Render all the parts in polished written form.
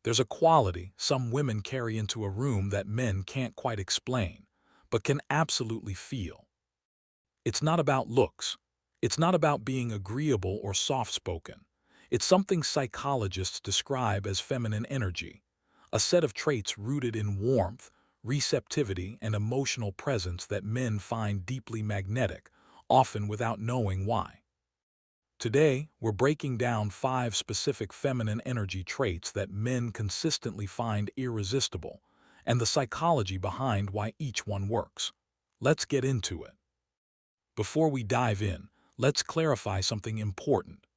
There's a quality some women carry into a room that men can't quite explain, but can absolutely feel. It's not about looks. It's not about being agreeable or soft-spoken. It's something psychologists describe as feminine energy, a set of traits rooted in warmth, receptivity, and emotional presence that men find deeply magnetic, often without knowing why. Today, we're breaking down 5 specific feminine energy traits that men consistently find irresistible, and the psychology behind why each one works. Let's get into it. Before we dive in, let's clarify something important.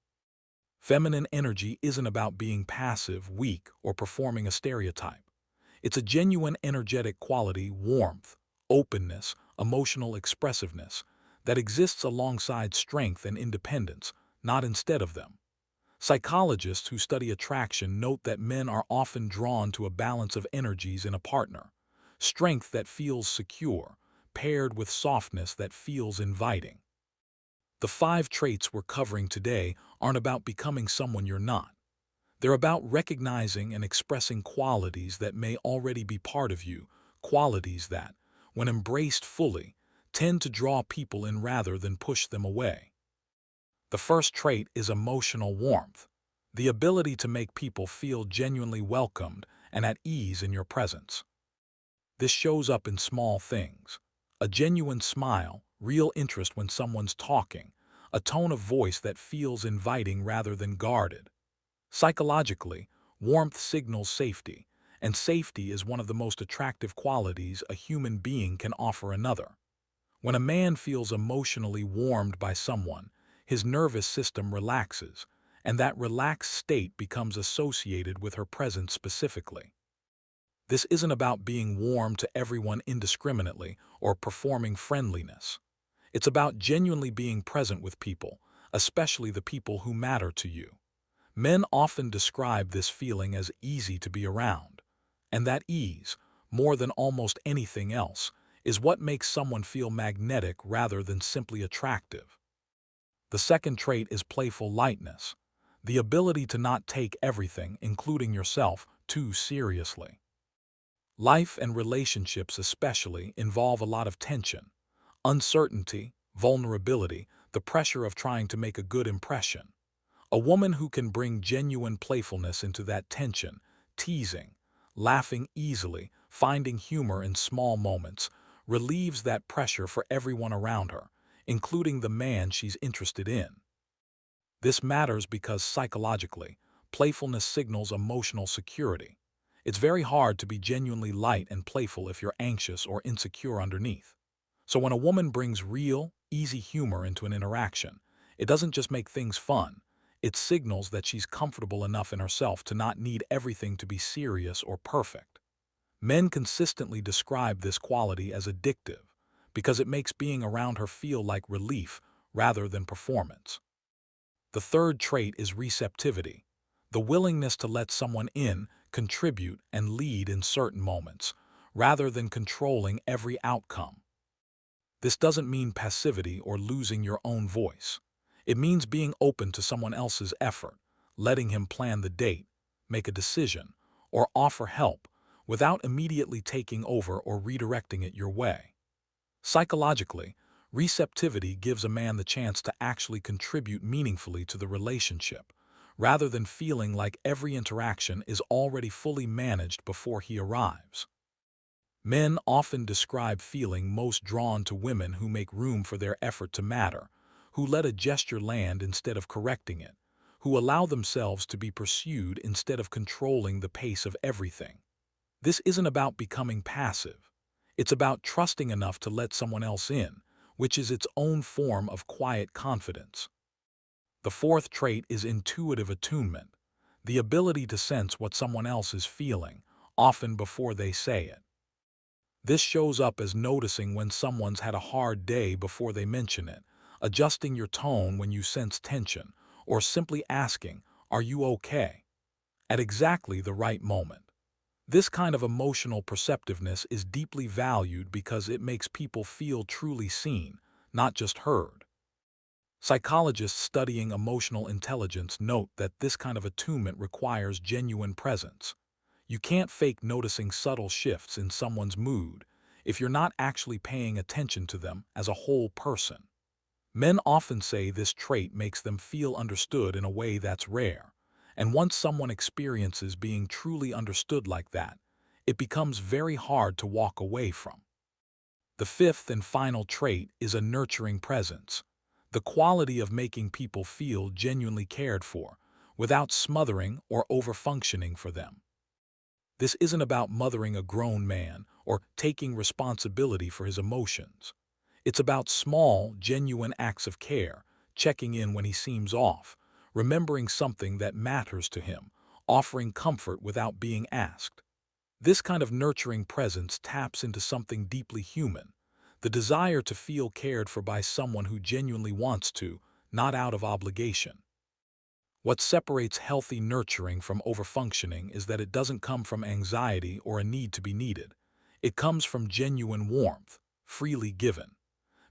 Feminine energy isn't about being passive, weak, or performing a stereotype. It's a genuine energetic quality, warmth, openness, emotional expressiveness, that exists alongside strength and independence, not instead of them. Psychologists who study attraction note that men are often drawn to a balance of energies in a partner: strength that feels secure, paired with softness that feels inviting. The 5 traits we're covering today aren't about becoming someone you're not. They're about recognizing and expressing qualities that may already be part of you, qualities that, when embraced fully, tend to draw people in rather than push them away. The first trait is emotional warmth, the ability to make people feel genuinely welcomed and at ease in your presence. This shows up in small things: a genuine smile, real interest when someone's talking, a tone of voice that feels inviting rather than guarded. Psychologically, warmth signals safety, and safety is one of the most attractive qualities a human being can offer another. When a man feels emotionally warmed by someone, his nervous system relaxes, and that relaxed state becomes associated with her presence specifically. This isn't about being warm to everyone indiscriminately or performing friendliness. It's about genuinely being present with people, especially the people who matter to you. Men often describe this feeling as easy to be around. And that ease, more than almost anything else, is what makes someone feel magnetic rather than simply attractive. The second trait is playful lightness, the ability to not take everything, including yourself, too seriously. Life and relationships especially involve a lot of tension, uncertainty, vulnerability, the pressure of trying to make a good impression. A woman who can bring genuine playfulness into that tension, teasing, laughing easily, finding humor in small moments, relieves that pressure for everyone around her, including the man she's interested in. This matters because psychologically, playfulness signals emotional security. It's very hard to be genuinely light and playful if you're anxious or insecure underneath. So when a woman brings real, easy humor into an interaction, it doesn't just make things fun. It signals that she's comfortable enough in herself to not need everything to be serious or perfect. Men consistently describe this quality as addictive because it makes being around her feel like relief rather than performance. The third trait is receptivity, the willingness to let someone in, contribute, and lead in certain moments, rather than controlling every outcome. This doesn't mean passivity or losing your own voice. It means being open to someone else's effort, letting him plan the date, make a decision, or offer help without immediately taking over or redirecting it your way. Psychologically, receptivity gives a man the chance to actually contribute meaningfully to the relationship, rather than feeling like every interaction is already fully managed before he arrives. Men often describe feeling most drawn to women who make room for their effort to matter, who let a gesture land instead of correcting it, who allow themselves to be pursued instead of controlling the pace of everything. This isn't about becoming passive. It's about trusting enough to let someone else in, which is its own form of quiet confidence. The fourth trait is intuitive attunement, the ability to sense what someone else is feeling, often before they say it. This shows up as noticing when someone's had a hard day before they mention it, adjusting your tone when you sense tension, or simply asking, "Are you okay?" at exactly the right moment. This kind of emotional perceptiveness is deeply valued because it makes people feel truly seen, not just heard. Psychologists studying emotional intelligence note that this kind of attunement requires genuine presence. You can't fake noticing subtle shifts in someone's mood if you're not actually paying attention to them as a whole person. Men often say this trait makes them feel understood in a way that's rare, and once someone experiences being truly understood like that, it becomes very hard to walk away from. The fifth and final trait is a nurturing presence, the quality of making people feel genuinely cared for, without smothering or overfunctioning for them. This isn't about mothering a grown man or taking responsibility for his emotions. It's about small, genuine acts of care, checking in when he seems off, remembering something that matters to him, offering comfort without being asked. This kind of nurturing presence taps into something deeply human, the desire to feel cared for by someone who genuinely wants to, not out of obligation. What separates healthy nurturing from overfunctioning is that it doesn't come from anxiety or a need to be needed. It comes from genuine warmth, freely given.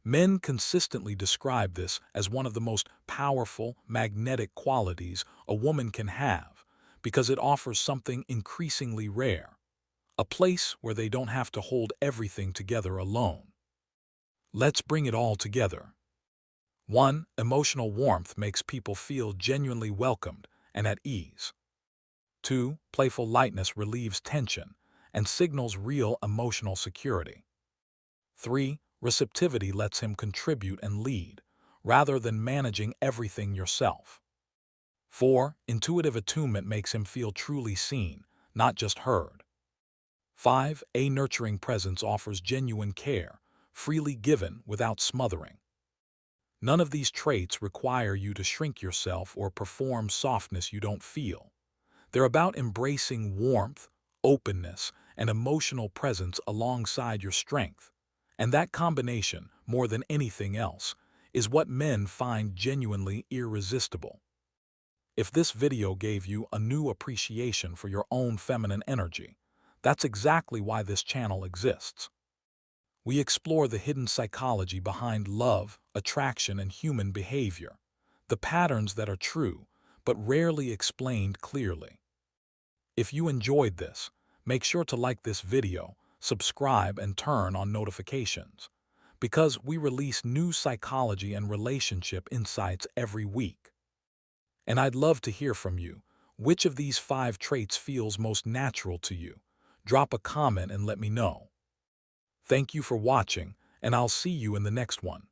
Men consistently describe this as one of the most powerful, magnetic qualities a woman can have because it offers something increasingly rare, a place where they don't have to hold everything together alone. Let's bring it all together. 1. Emotional warmth makes people feel genuinely welcomed and at ease. 2. Playful lightness relieves tension and signals real emotional security. 3. Receptivity lets him contribute and lead, rather than managing everything yourself. 4. Intuitive attunement makes him feel truly seen, not just heard. 5. A nurturing presence offers genuine care, freely given without smothering. None of these traits require you to shrink yourself or perform softness you don't feel. They're about embracing warmth, openness, and emotional presence alongside your strength. And that combination, more than anything else, is what men find genuinely irresistible. If this video gave you a new appreciation for your own feminine energy, that's exactly why this channel exists. We explore the hidden psychology behind love, attraction, and human behavior, the patterns that are true, but rarely explained clearly. If you enjoyed this, make sure to like this video, subscribe, and turn on notifications, because we release new psychology and relationship insights every week. And I'd love to hear from you. Which of these 5 traits feels most natural to you? Drop a comment and let me know. Thank you for watching, and I'll see you in the next one.